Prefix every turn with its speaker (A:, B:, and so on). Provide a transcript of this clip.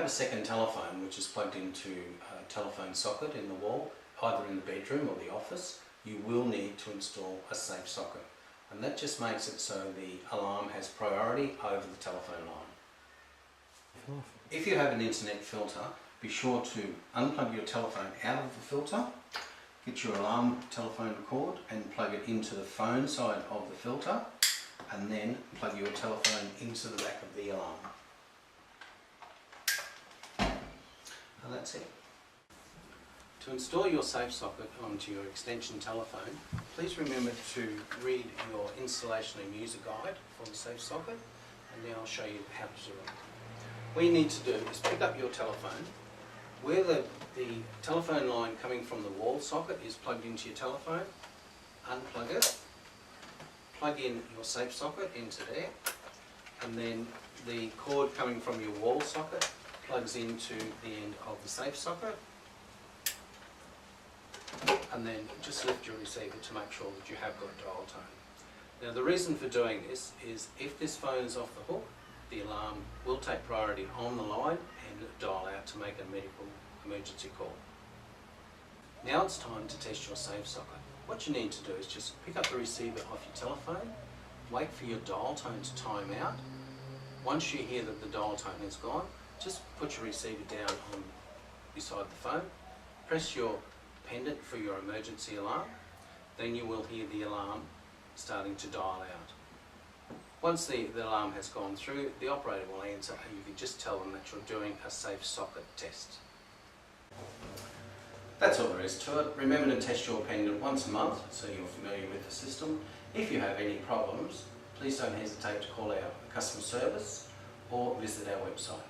A: a second telephone which is plugged into a telephone socket in the wall, either in the bedroom or the office, you will need to install a safe socket. And that just makes it so the alarm has priority over the telephone line. If you have an internet filter, be sure to unplug your telephone out of the filter, get your alarm telephone cord and plug it into the phone side of the filter, and then plug your telephone into the back of the alarm. And that's it. To install your safe socket onto your extension telephone, please remember to read your installation and user guide for the safe socket, and then I'll show you how to do it. What you need to do is pick up your telephone. Where the telephone line coming from the wall socket is plugged into your telephone, unplug it, plug in your safe socket into there, and then the cord coming from your wall socket plugs into the end of the safe socket, and then just lift your receiver to make sure that you have got dial tone. Now the reason for doing this is if this phone is off the hook, the alarm will take priority on the line and dial out to make a medical emergency call. Now it's time to test your safe socket. What you need to do is just pick up the receiver off your telephone, wait for your dial tone to time out. Once you hear that the dial tone is gone, just put your receiver down on beside the phone, press your pendant for your emergency alarm, then you will hear the alarm starting to dial out. Once the alarm has gone through, the operator will answer and you can just tell them that you're doing a safe socket test. That's all there is to it. Remember to test your pendant once a month so you're familiar with the system. If you have any problems, please don't hesitate to call our customer service or visit our website.